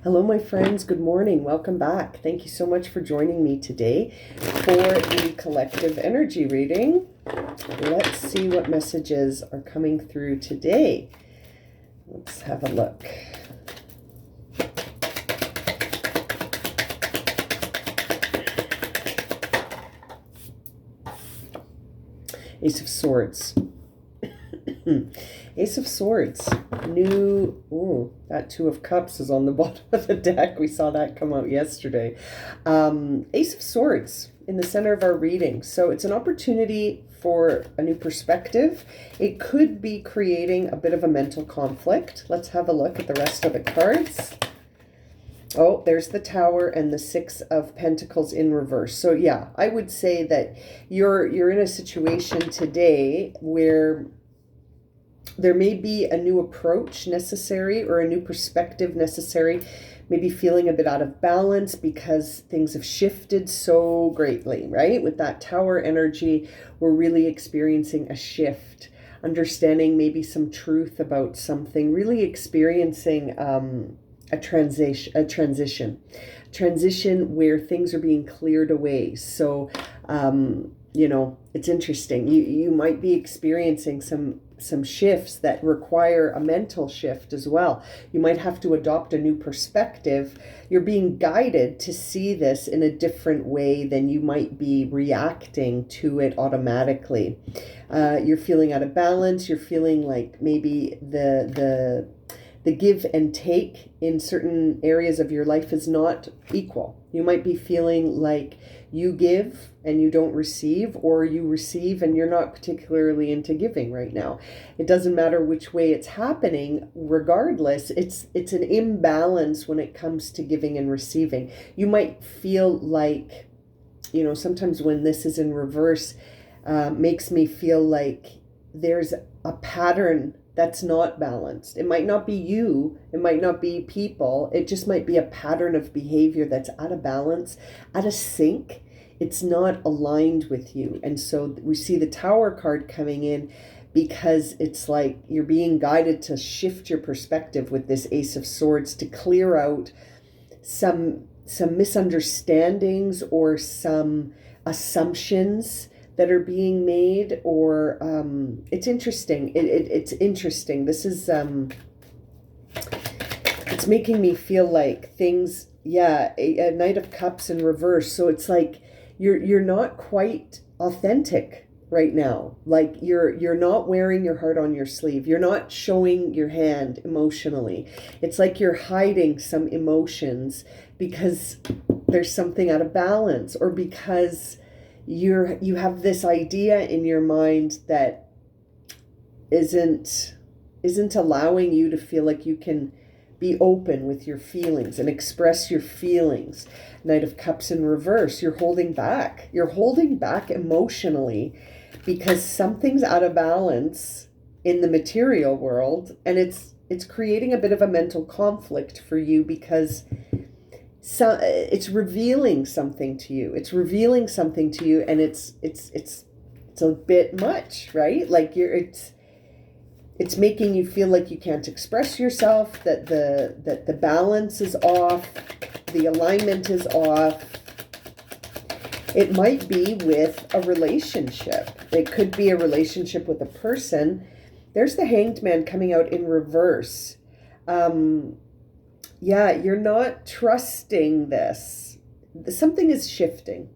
Hello, my friends. Good morning. Welcome back. Thank you so much for joining me today for the collective energy reading. Let's see what messages are coming through today. Let's have a look. Ace of Swords. Ace of Swords. That Two of Cups is on the bottom of the deck. We saw that come out yesterday. Ace of Swords in the center of our reading. So it's an opportunity for a new perspective. It could be creating a bit of a mental conflict. Let's have a look at the rest of the cards. Oh, there's the Tower and the Six of Pentacles in reverse. So yeah, I would say that you're in a situation today where there may be a new approach necessary or a new perspective necessary, maybe feeling a bit out of balance because things have shifted so greatly, right? With that Tower energy, we're really experiencing a shift, understanding maybe some truth about something, really experiencing a transition where things are being cleared away. So, it's interesting. You might be experiencing some shifts that require a mental shift as well. You might have to adopt a new perspective. You're being guided to see this in a different way than you might be reacting to it automatically. You're feeling out of balance. You're feeling like maybe the give and take in certain areas of your life is not equal. You might be feeling like you give and you don't receive, or you receive and you're not particularly into giving right now. It doesn't matter which way it's happening. Regardless, it's an imbalance when it comes to giving and receiving. You might feel like, sometimes when this is in reverse, makes me feel like there's a pattern that's not balanced. It might not be you, it might not be people, it just might be a pattern of behavior that's out of balance, out of sync. It's not aligned with you. And so we see the Tower card coming in because it's like you're being guided to shift your perspective with this Ace of Swords to clear out some misunderstandings or some assumptions that are being made, or it's interesting. It's interesting. This is it's making me feel like things. Yeah, a Knight of Cups in reverse. So it's like you're not quite authentic right now. Like you're not wearing your heart on your sleeve. You're not showing your hand emotionally. It's like you're hiding some emotions because there's something out of balance, or because you have this idea in your mind that isn't allowing you to feel like you can be open with your feelings and express your feelings. Knight of Cups in reverse. You're holding back. You're holding back emotionally because something's out of balance in the material world, and it's creating a bit of a mental conflict for you because it's revealing something to you. It's revealing something to you, and it's a bit much, right? Like it's making you feel like you can't express yourself, that the balance is off, the alignment is off. It might be with a relationship. It could be a relationship with a person. There's the Hanged Man coming out in reverse. Yeah, you're not trusting this. Something is shifting.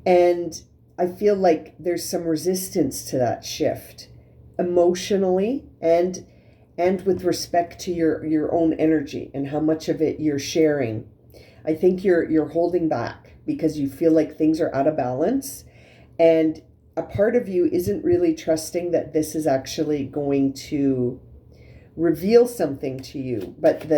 And I feel like there's some resistance to that shift emotionally and with respect to your own energy and how much of it you're sharing. I think you're holding back because you feel like things are out of balance, and a part of you isn't really trusting that this is actually going to reveal something to you. But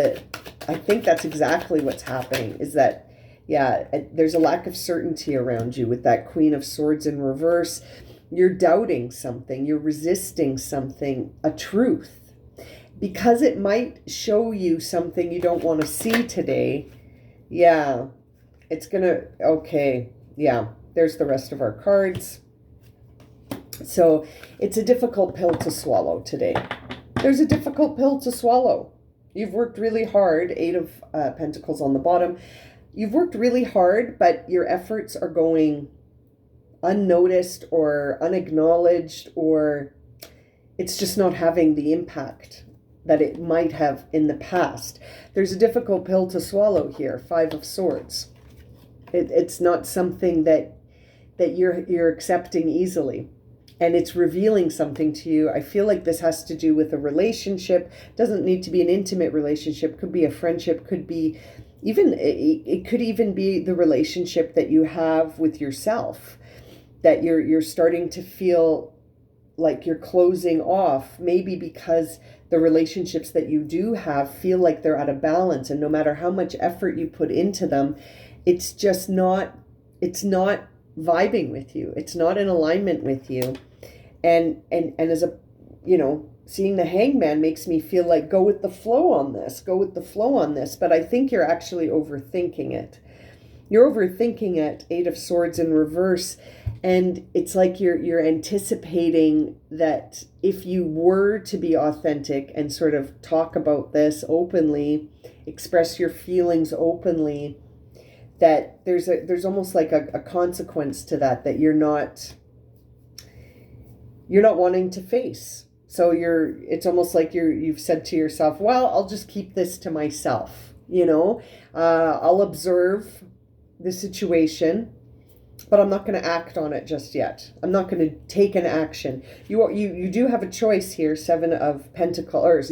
I think that's exactly what's happening, is that, yeah, there's a lack of certainty around you with that Queen of Swords in reverse. You're doubting something, you're resisting something, a truth, because it might show you something you don't want to see today. Yeah, okay, yeah, there's the rest of our cards. So it's a difficult pill to swallow today. There's a difficult pill to swallow. You've worked really hard. Eight of Pentacles on the bottom. You've worked really hard, but your efforts are going unnoticed or unacknowledged, or it's just not having the impact that it might have in the past. There's a difficult pill to swallow here. Five of Swords. It's not something that you're accepting easily, and it's revealing something to you. I feel like this has to do with a relationship. It doesn't need to be an intimate relationship. Could be a friendship. Could be even, it could even be the relationship that you have with yourself, that you're starting to feel like you're closing off, maybe because the relationships that you do have feel like they're out of balance, and no matter how much effort you put into them, it's just not, it's not vibing with you. It's not in alignment with you. And as a, seeing the Hangman makes me feel like go with the flow on this, go with the flow on this. But I think you're actually overthinking it. You're overthinking it, Eight of Swords in reverse. And it's like you're anticipating that if you were to be authentic and sort of talk about this openly, express your feelings openly, that there's almost like a consequence to that you're not wanting to face. So it's almost like you've said to yourself, well, I'll just keep this to myself, I'll observe the situation, but I'm not going to act on it just yet. I'm not going to take an action. You do have a choice here. Seven of Pentacles.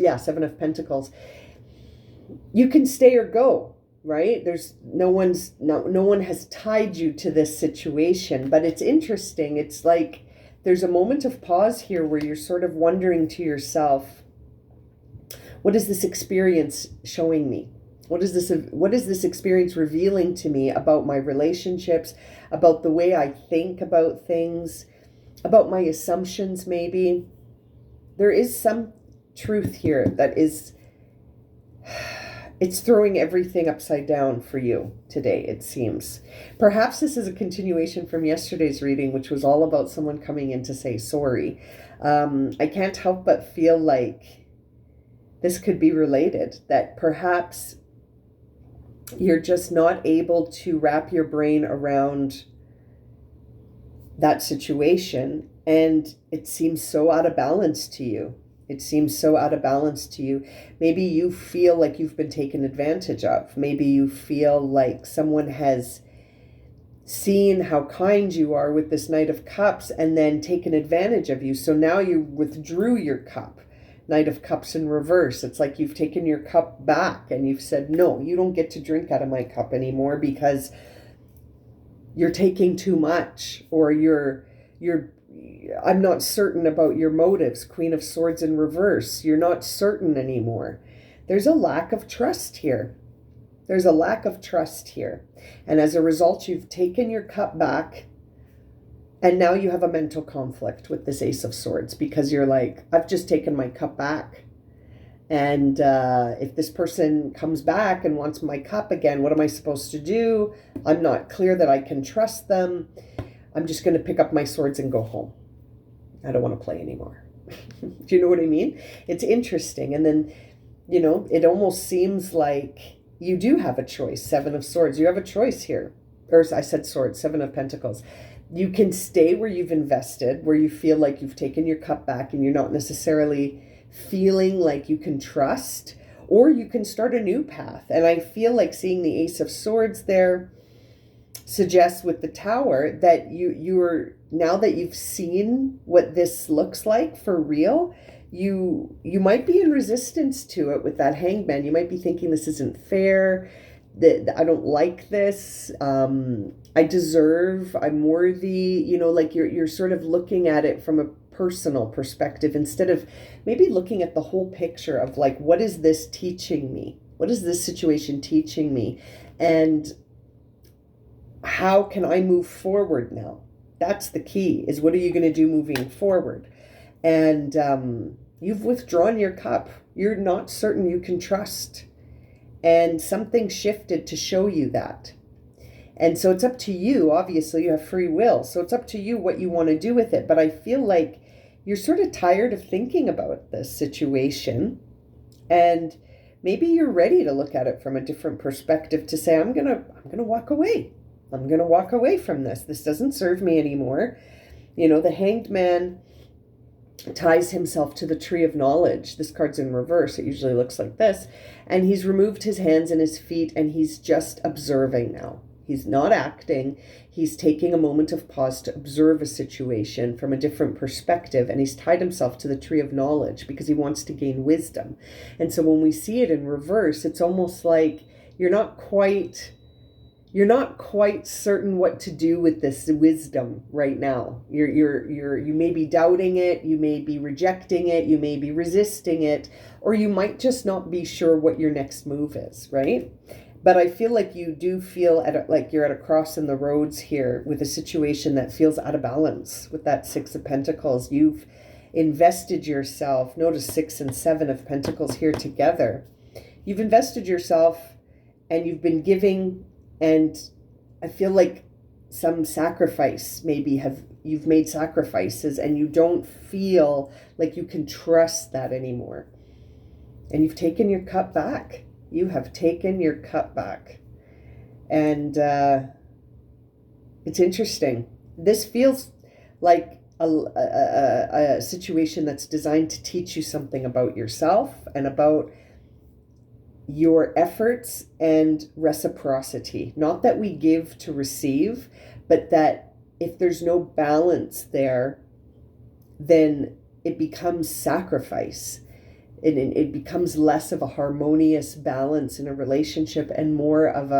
You can stay or go, right? There's no one has tied you to this situation, but it's interesting. It's like there's a moment of pause here where you're sort of wondering to yourself, what is this experience showing me? What is this experience revealing to me about my relationships, about the way I think about things, about my assumptions maybe? There is some truth here that is, it's throwing everything upside down for you today, it seems. Perhaps this is a continuation from yesterday's reading, which was all about someone coming in to say sorry. I can't help but feel like this could be related, that perhaps you're just not able to wrap your brain around that situation, and it seems so out of balance to you. Maybe you feel like you've been taken advantage of. Maybe you feel like someone has seen how kind you are with this Knight of Cups and then taken advantage of you. So now you withdrew your cup. Knight of Cups in reverse. It's like you've taken your cup back and you've said, no, you don't get to drink out of my cup anymore because you're taking too much, or I'm not certain about your motives. Queen of Swords in reverse. You're not certain anymore. There's a lack of trust here. And as a result, you've taken your cup back, and now you have a mental conflict with this Ace of Swords, because you're like, I've just taken my cup back. And if this person comes back and wants my cup again, what am I supposed to do? I'm not clear that I can trust them. I'm just going to pick up my swords and go home. I don't want to play anymore. Do you know what I mean? It's interesting. And then, it almost seems like you do have a choice. Seven of Swords. You have a choice here. Or I said Swords, Seven of Pentacles. You can stay where you've invested, where you feel like you've taken your cup back and you're not necessarily feeling like you can trust, or you can start a new path. And I feel like seeing the Ace of Swords there suggests with the Tower that you're now that you've seen what this looks like for real, you might be in resistance to it with that Hangman. You might be thinking this isn't fair, that I don't like this, I'm worthy, like you're sort of looking at it from a personal perspective instead of maybe looking at the whole picture of like, what is this teaching me? What is this situation teaching me? And how can I move forward now? That's the key, is what are you going to do moving forward? And you've withdrawn your cup. You're not certain you can trust. And something shifted to show you that. And so it's up to you. Obviously, you have free will. So it's up to you what you want to do with it. But I feel like you're sort of tired of thinking about this situation. And maybe you're ready to look at it from a different perspective, to say, I'm gonna walk away. I'm gonna walk away from this. This doesn't serve me anymore. The Hanged Man ties himself to the tree of knowledge. This card's in reverse. It usually looks like this. And he's removed his hands and his feet, and he's just observing now. He's not acting. He's taking a moment of pause to observe a situation from a different perspective, and he's tied himself to the tree of knowledge because he wants to gain wisdom. And so when we see it in reverse, it's almost like you're not quite certain what to do with this wisdom right now. You may be doubting it, you may be rejecting it, you may be resisting it, or you might just not be sure what your next move is, right? But I feel like you do feel like you're at a cross in the roads here with a situation that feels out of balance with that Six of Pentacles. You've invested yourself. Notice 6 and 7 of Pentacles here together. You've invested yourself and you've been giving, and I feel like some sacrifice, you've made sacrifices, and you don't feel like you can trust that anymore. And you've taken your cup back. You have taken your cup back. And it's interesting. This feels like a situation that's designed to teach you something about yourself and about your efforts and reciprocity. Not that we give to receive, but that if there's no balance there, then it becomes sacrifice. It becomes less of a harmonious balance in a relationship and more of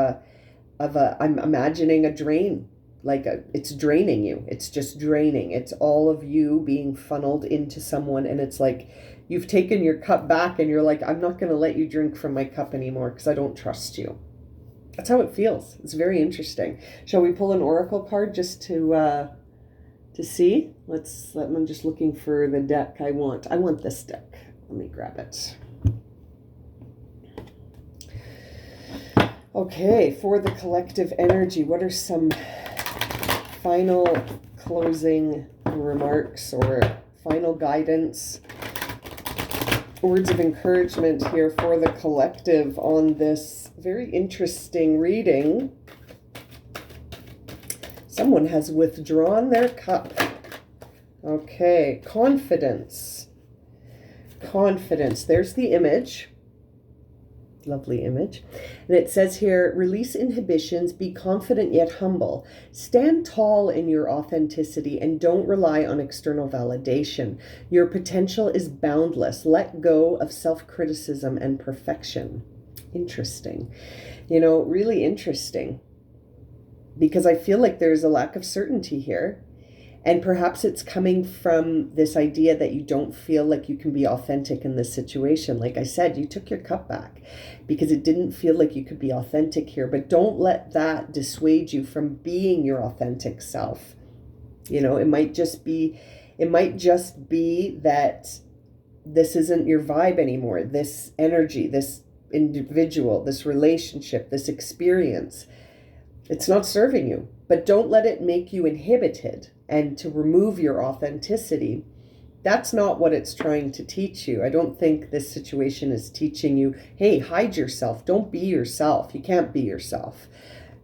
I'm imagining a drain, it's draining you. It's just draining. It's all of you being funneled into someone, and it's like you've taken your cup back and you're like, I'm not going to let you drink from my cup anymore because I don't trust you. That's how it feels. It's very interesting. Shall we pull an oracle card just to see? I'm just looking for the deck I want. I want this deck. Let me grab it. Okay, for the collective energy, what are some final closing remarks or final guidance, words of encouragement here for the collective on this very interesting reading? Someone has withdrawn their cup. Okay, confidence. Confidence. There's the image. Lovely image. And it says here, release inhibitions, be confident yet humble. Stand tall in your authenticity and don't rely on external validation. Your potential is boundless. Let go of self-criticism and perfection. Interesting. Really interesting. Because I feel like there's a lack of certainty here. And perhaps it's coming from this idea that you don't feel like you can be authentic in this situation. Like I said, you took your cup back because it didn't feel like you could be authentic here. But don't let that dissuade you from being your authentic self. It might just be that this isn't your vibe anymore. This energy, this individual, this relationship, this experience, it's not serving you. But don't let it make you inhibited and to remove your authenticity. That's not what it's trying to teach you. I don't think this situation is teaching you, hey, hide yourself. Don't be yourself. You can't be yourself.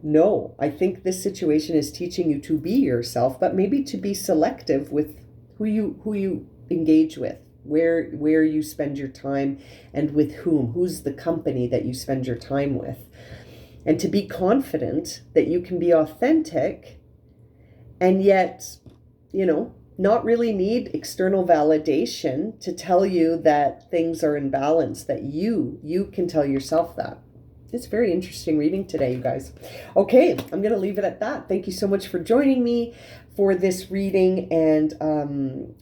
No, I think this situation is teaching you to be yourself, but maybe to be selective with who you engage with, where you spend your time, and with whom. Who's the company that you spend your time with. And to be confident that you can be authentic and yet, not really need external validation to tell you that things are in balance, that you can tell yourself that. It's a very interesting reading today, you guys. Okay, I'm going to leave it at that. Thank you so much for joining me for this reading and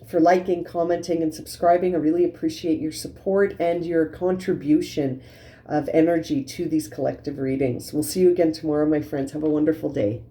for liking, commenting, and subscribing. I really appreciate your support and your contribution of energy to these collective readings. We'll see you again tomorrow, my friends. Have a wonderful day.